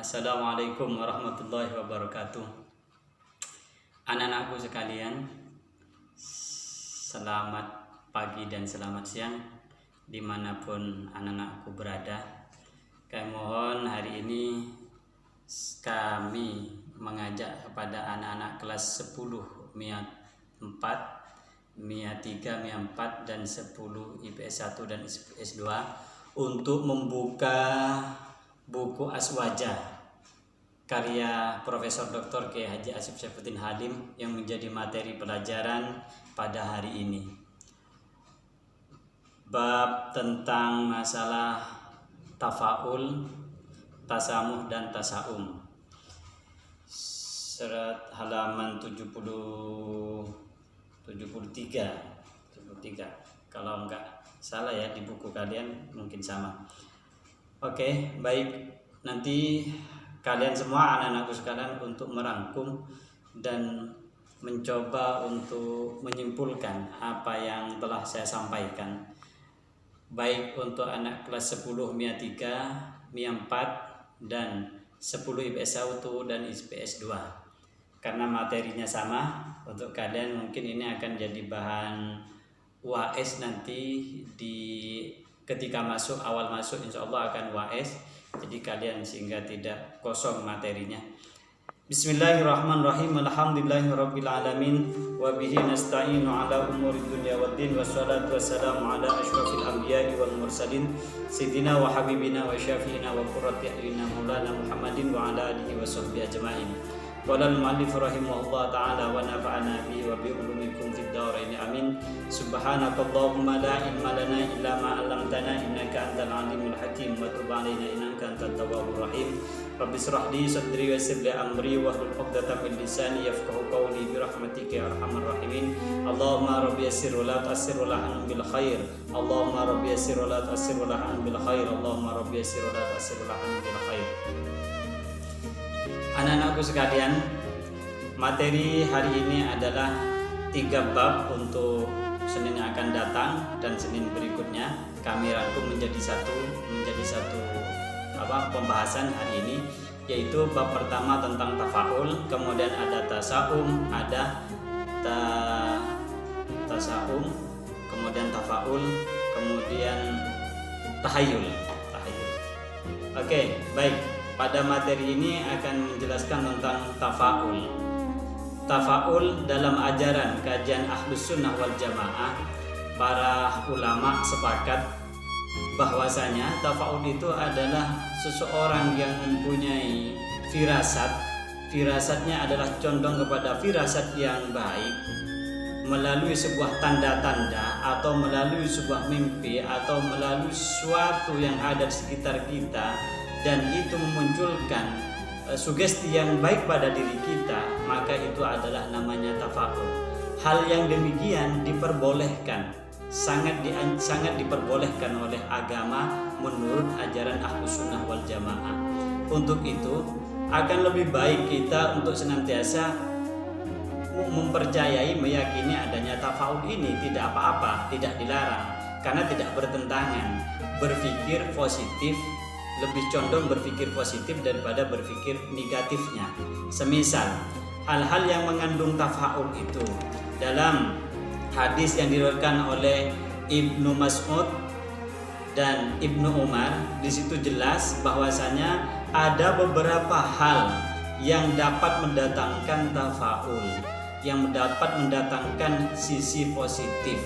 Assalamualaikum warahmatullahi wabarakatuh. Anak-anakku sekalian, selamat pagi dan selamat siang dimanapun anak-anakku berada. Kami mohon hari ini kami mengajak kepada anak-anak kelas 10 MIA 4, MIA 3, MIA 4 dan 10 IPS 1 dan IPS 2 untuk membuka buku Aswaja karya Profesor Dr. Kiai Haji Asif Saifuddin Halim yang menjadi materi pelajaran pada hari ini. Bab tentang masalah tafaul, tasamuh dan tasaum. Surat halaman 73. Kalau enggak salah ya di buku kalian mungkin sama. Oke, baik. Nanti kalian semua anak-anakku sekalian untuk merangkum dan mencoba untuk menyimpulkan apa yang telah saya sampaikan. Baik untuk anak kelas 10 MIA 3, MIA 4 dan 10 IPS 1 dan IPS 2. Karena materinya sama, untuk kalian mungkin ini akan jadi bahan UAS nanti ketika awal masuk insya Allah akan UAS, jadi kalian sehingga tidak kosong materinya. Bismillahirrahmanirrahim. Alhamdulillahirabbil alamin wa bihi nasta'inu ala umuri dunya waddin wassalatu wassalamu ala asyrafil anbiya'i wal mursalin sayyidina wa habibina wa syafi'ina wa qurrati a'yunina maulana Muhammadin wa ala alihi wa sahbihi ajma'in. Qala al-mu'allif rahimahullah ta'ala wa nafa'ana bihi wa bi ulumikum fid dharain amin. Subhanakallahumma la ilma lana illa ma 'allamtana innaka antal alimul hakim wa tub 'alaina innaka antat tawwabur rahim. Rabbi shrah li sadri wa yassir li amri wa hlul 'uqdatam min lisani yafqahu qawli bi rahmatika ya arhamar rahimin. Allahumma rabbi yassir wa la tu'assir wa la anhum bil khair. Allahumma rabbi yassir wa la tu'assir wa la anhum bil khair. Allahumma rabbi yassir wa la tu'assir wa la anhum bil khair. Anak-anakku sekalian, materi hari ini adalah 3 bab untuk Senin yang akan datang dan Senin berikutnya. Kami rangkum menjadi satu pembahasan hari ini, yaitu bab pertama tentang tafaul, kemudian ada tasaum, ada tasaum, kemudian tafaul, kemudian tahayul. Oke, baik. Pada materi ini akan menjelaskan tentang tafaul. Tafaul dalam ajaran kajian Ahlus Sunnah wal Jamaah, para ulama sepakat bahwasanya tafaul itu adalah seseorang yang mempunyai firasat. Firasatnya adalah condong kepada firasat yang baik melalui sebuah tanda-tanda atau melalui sebuah mimpi atau melalui sesuatu yang ada di sekitar kita, dan itu memunculkan sugesti yang baik pada diri kita, maka itu adalah namanya tafaul. Hal yang demikian diperbolehkan, sangat diperbolehkan oleh agama menurut ajaran Ahlus Sunnah wal Jamaah. Untuk itu akan lebih baik kita untuk senantiasa mempercayai, meyakini adanya tafaul ini tidak apa-apa, tidak dilarang, karena tidak bertentangan. Berpikir positif, lebih condong berpikir positif daripada berpikir negatifnya. Semisal hal-hal yang mengandung tafaul itu dalam hadis yang diriwayatkan oleh Ibnu Mas'ud dan Ibnu Umar, di situ jelas bahwasanya ada beberapa hal yang dapat mendatangkan tafaul, yang dapat mendatangkan sisi positif.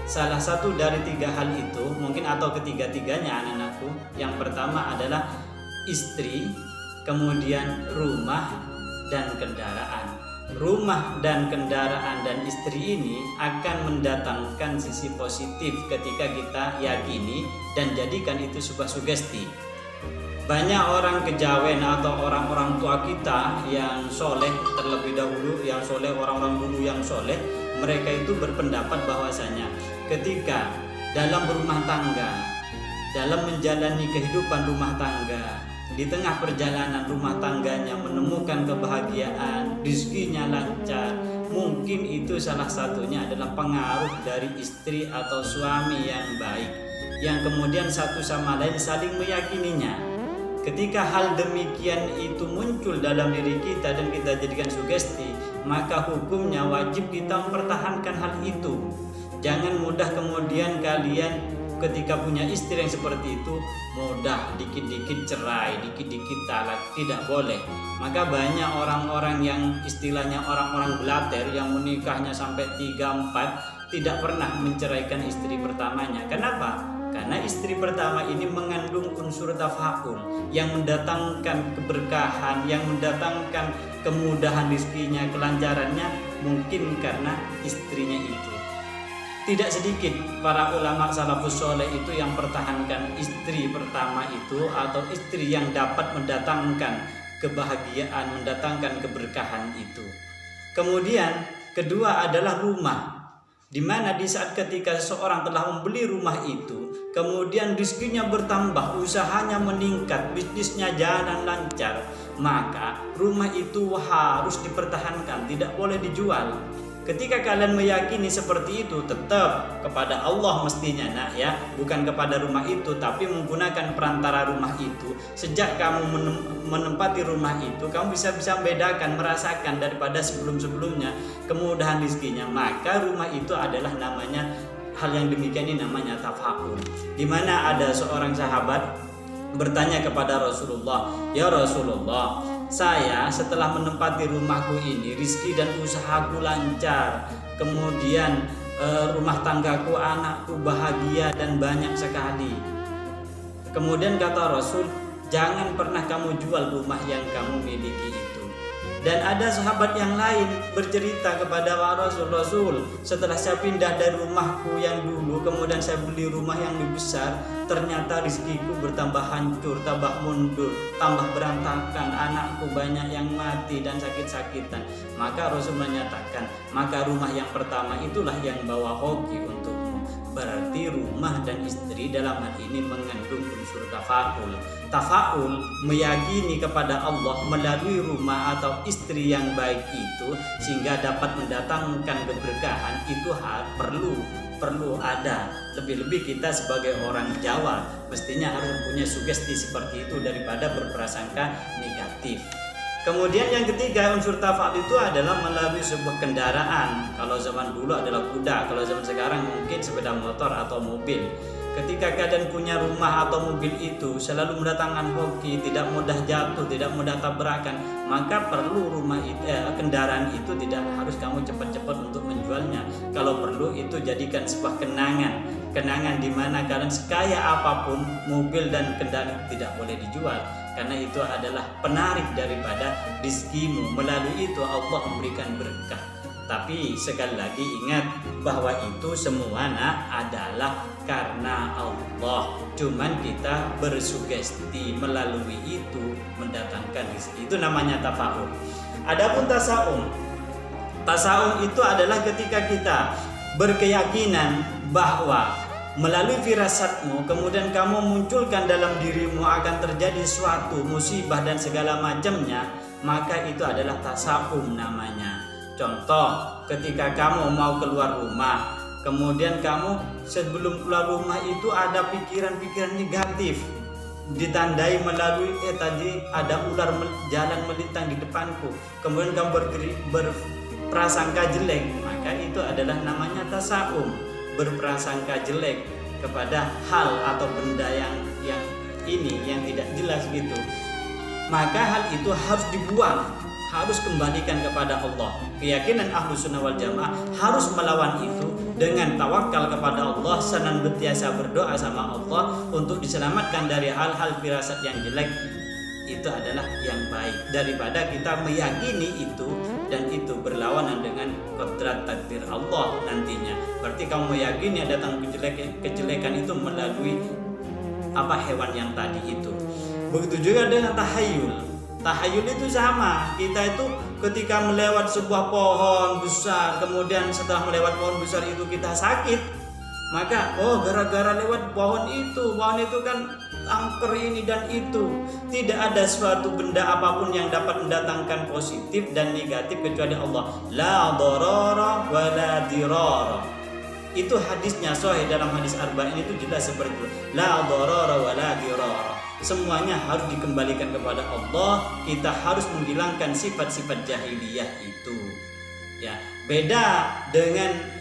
Salah satu dari 3 hal itu mungkin, atau ketiga-tiganya anak-anakku, yang pertama adalah istri, kemudian rumah dan kendaraan. Rumah dan kendaraan dan istri ini akan mendatangkan sisi positif ketika kita yakini dan jadikan itu sebuah sugesti. Banyak orang kejawen atau orang-orang tua kita yang soleh terlebih dahulu, yang soleh, orang-orang dulu yang soleh, mereka itu berpendapat bahwasanya ketika dalam berumah tangga, dalam menjalani kehidupan rumah tangga, di tengah perjalanan rumah tangganya menemukan kebahagiaan, rezekinya lancar, mungkin itu salah satunya adalah pengaruh dari istri atau suami yang baik, yang kemudian satu sama lain saling meyakininya. Ketika hal demikian itu muncul dalam diri kita dan kita jadikan sugesti, maka hukumnya wajib kita mempertahankan hal itu. Jangan mudah kemudian kalian ketika punya istri yang seperti itu mudah dikit-dikit cerai, dikit-dikit talak. Tidak boleh. Maka banyak orang-orang yang istilahnya orang-orang belater yang menikahnya sampai 3-4 tidak pernah menceraikan istri pertamanya. Kenapa? Karena istri pertama ini mengandung unsur tafaul yang mendatangkan keberkahan, yang mendatangkan kemudahan rezekinya, kelancarannya, mungkin karena istrinya itu. Tidak sedikit para ulama salafus soleh itu yang pertahankan istri pertama itu atau istri yang dapat mendatangkan kebahagiaan, mendatangkan keberkahan itu. Kemudian kedua adalah rumah, di mana di saat ketika seseorang telah membeli rumah itu, kemudian rezekinya bertambah, usahanya meningkat, bisnisnya jalan lancar, maka rumah itu harus dipertahankan, tidak boleh dijual. Ketika kalian meyakini seperti itu, tetap kepada Allah mestinya nak ya, bukan kepada rumah itu, tapi menggunakan perantara rumah itu. Sejak kamu menempati rumah itu, kamu bisa membedakan, merasakan daripada sebelum-sebelumnya kemudahan rezekinya. Maka rumah itu adalah namanya, hal yang demikian ini namanya tafaul. Di mana ada seorang sahabat bertanya kepada Rasulullah, "Ya Rasulullah, saya setelah menempati rumahku ini, rizki dan usahaku lancar, kemudian rumah tanggaku, anakku bahagia dan banyak sekali." Kemudian kata Rasul, "Jangan pernah kamu jual rumah yang kamu miliki itu." Dan ada sahabat yang lain bercerita kepada Rasul, setelah saya pindah dari rumahku yang dulu, kemudian saya beli rumah yang lebih besar, ternyata rezekiku bertambah hancur, tambah mundur, tambah berantakan, anakku banyak yang mati dan sakit-sakitan. Maka Rasul menyatakan, maka rumah yang pertama itulah yang bawa hoki untukmu. Berarti rumah dan istri dalam hal ini mengandung unsur tafaul. Tafaul meyakini kepada Allah melalui rumah atau istri yang baik itu sehingga dapat mendatangkan keberkahan, itu perlu ada. Lebih-lebih kita sebagai orang Jawa mestinya harus punya sugesti seperti itu daripada berprasangka negatif. Kemudian yang ketiga unsur tafaul itu adalah melalui sebuah kendaraan. Kalau zaman dulu adalah kuda, kalau zaman sekarang mungkin sepeda motor atau mobil. Ketika kalian punya rumah atau mobil itu selalu mendatangkan hoki, tidak mudah jatuh, tidak mudah tabrakan, maka perlu kendaraan itu tidak harus kamu cepat-cepat untuk menjualnya. Kalau perlu itu jadikan sebuah kenangan di mana kalian sekaya apapun mobil dan kendaraan tidak boleh dijual, karena itu adalah penarik daripada rizkimu. Melalui itu Allah memberikan berkah. Tapi sekali lagi ingat bahwa itu semua adalah karena Allah. Cuman kita bersugesti melalui itu mendatangkan rezeki. Itu namanya tafaul. Adapun tasaum. Tasaum itu adalah ketika kita berkeyakinan bahwa melalui firasatmu kemudian kamu munculkan dalam dirimu akan terjadi suatu musibah dan segala macamnya, maka itu adalah tasaum namanya. Contoh, ketika kamu mau keluar rumah, kemudian kamu sebelum keluar rumah itu ada pikiran-pikiran negatif, ditandai melalui tadi ada ular jalan melintang di depanku, kemudian kamu berprasangka jelek, maka itu adalah namanya tasaum, berprasangka jelek kepada hal atau benda yang tidak jelas gitu. Maka hal itu harus dibuang, harus kembalikan kepada Allah. Keyakinan Ahlus Sunnah wal Jamaah harus melawan itu dengan tawakal kepada Allah, senantiasa berdoa sama Allah untuk diselamatkan dari hal-hal firasat yang jelek. Itu adalah yang baik daripada kita meyakini itu dan itu berlawanan dengan kodrat takdir Allah nantinya. Berarti kamu meyakini datang kejelekan itu melalui hewan yang tadi itu. Begitu juga dengan tahayul. Tahayul itu sama, kita itu ketika melewat sebuah pohon besar, kemudian setelah melewat pohon besar itu kita sakit, maka gara-gara lewat pohon itu kan angker ini dan itu. Tidak ada suatu benda apapun yang dapat mendatangkan positif dan negatif kecuali Allah. La dharara wa la dirara. Itu hadisnya sahih dalam hadis arba'in itu jelas seperti itu. La dharara wa la dirara. semuanya harus dikembalikan kepada Allah. Kita harus menghilangkan sifat-sifat jahiliyah itu. Ya, beda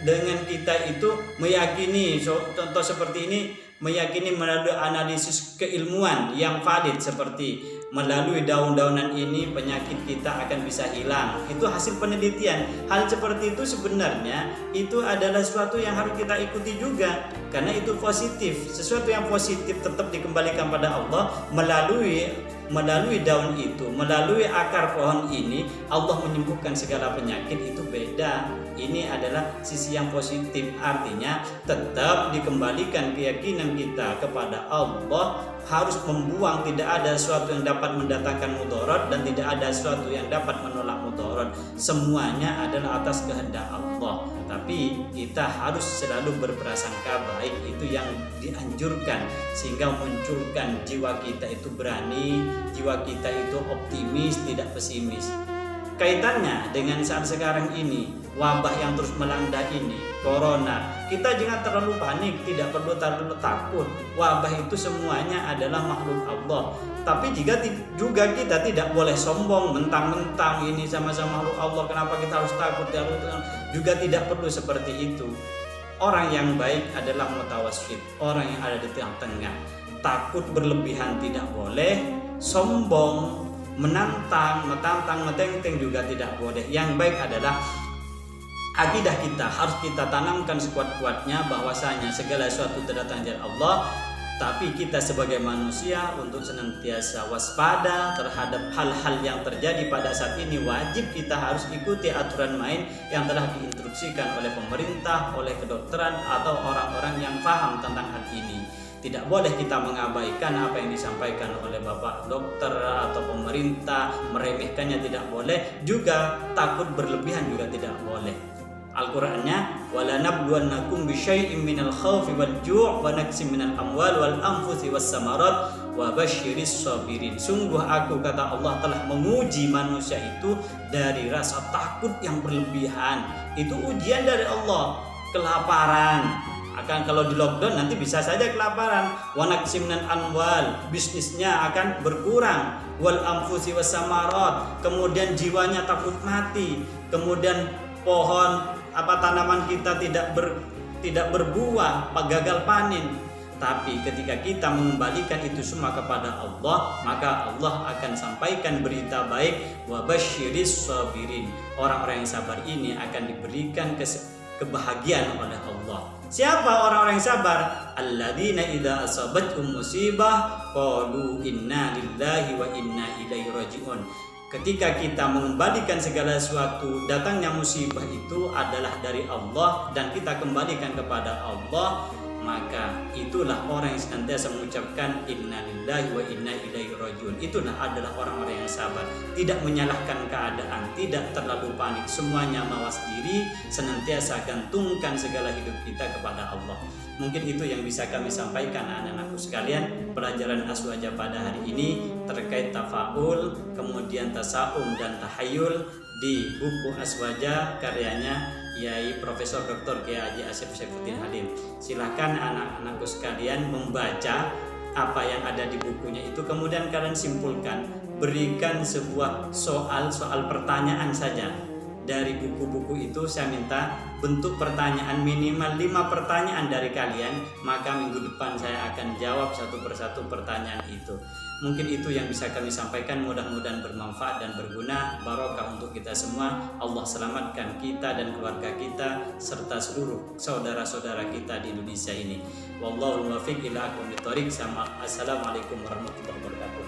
dengan kita itu meyakini, contoh seperti ini, meyakini melalui analisis keilmuan yang valid seperti melalui daun-daunan ini penyakit kita akan bisa hilang. Itu hasil penelitian. Hal seperti itu sebenarnya itu adalah sesuatu yang harus kita ikuti juga, karena itu positif. Sesuatu yang positif tetap dikembalikan pada Allah melalui daun itu, melalui akar pohon ini Allah menyembuhkan segala penyakit. Itu beda. Ini adalah sisi yang positif, artinya tetap dikembalikan keyakinan kita kepada Allah, harus membuang tidak ada sesuatu yang dapat mendatangkan mudarat dan tidak ada sesuatu yang dapat menolak mudarat. Semuanya adalah atas kehendak Allah, tapi kita harus selalu berprasangka baik, itu yang dianjurkan, sehingga munculkan jiwa kita itu berani, jiwa kita itu optimis, tidak pesimis. Kaitannya dengan saat sekarang ini, wabah yang terus melanda ini, corona, kita jangan terlalu panik, tidak perlu terlalu takut. Wabah itu semuanya adalah makhluk Allah. Tapi juga kita tidak boleh sombong, mentang-mentang ini sama-sama makhluk Allah, kenapa kita harus takut? Juga tidak perlu seperti itu. Orang yang baik adalah mutawassit, orang yang ada di tengah-tengah. Takut berlebihan tidak boleh, sombong, menantang, metenteng juga tidak boleh. Yang baik adalah akidah kita harus kita tanamkan sekuat-kuatnya bahwasanya segala sesuatu terdatang dari Allah, tapi kita sebagai manusia untuk senantiasa waspada terhadap hal-hal yang terjadi pada saat ini. Wajib kita harus ikuti aturan main yang telah diinstruksikan oleh pemerintah, oleh kedokteran atau orang-orang yang paham tentang hal ini. Tidak boleh kita mengabaikan apa yang disampaikan oleh Bapak dokter atau pemerintah, meremehkannya tidak boleh, juga takut berlebihan juga tidak boleh. Al-Qur'annya, wala nabluwannakum bisyai'im minal khaufi wal ju' wa naqsim minal amwal wal anfusi was samarat wa basyiris sabirin. Sungguh aku, kata Allah, telah menguji manusia itu dari rasa takut yang berlebihan. Itu ujian dari Allah. Kelaparan, akan kalau di lockdown nanti bisa saja kelaparan. Wa naqsim minal amwal, bisnisnya akan berkurang. Wal anfusi was samarat, kemudian jiwanya takut mati. Kemudian pohon tanaman kita tidak berbuah, gagal panen. Tapi ketika kita mengembalikan itu semua kepada Allah, maka Allah akan sampaikan berita baik. Wa basyiris sabirin, orang-orang yang sabar ini akan diberikan kebahagiaan oleh Allah. Siapa orang-orang yang sabar? Alladzina idza asabathum musibah qalu inna lillahi wa inna ilaihi rajiun. Ketika kita mengembalikan segala sesuatu, datangnya musibah itu adalah dari Allah dan kita kembalikan kepada Allah, maka itulah orang yang senantiasa mengucapkan inna lillahi wa inna ilaihi rajiun. Itulah adalah orang-orang yang sabar, tidak menyalahkan keadaan, tidak terlalu panik, semuanya mawas diri, senantiasa gantungkan segala hidup kita kepada Allah. Mungkin itu yang bisa kami sampaikan anak-anakku sekalian. Pelajaran Aswaja pada hari ini terkait tafaul, kemudian tasaum dan tahayul di buku Aswaja karyanya Yai Profesor Dr. Kiai Haji Asep Saifuddin Halim. Silakan anak-anakku sekalian membaca apa yang ada di bukunya itu, kemudian kalian simpulkan, berikan sebuah soal pertanyaan saja. Dari buku-buku itu saya minta bentuk pertanyaan minimal 5 pertanyaan dari kalian, maka minggu depan saya akan jawab satu persatu pertanyaan itu. Mungkin itu yang bisa kami sampaikan, mudah-mudahan bermanfaat dan berguna, barokah untuk kita semua. Allah selamatkan kita dan keluarga kita serta seluruh saudara-saudara kita di Indonesia ini. Wallahu muwaffiq ila aqwamit thoriq. Assalamualaikum warahmatullahi wabarakatuh.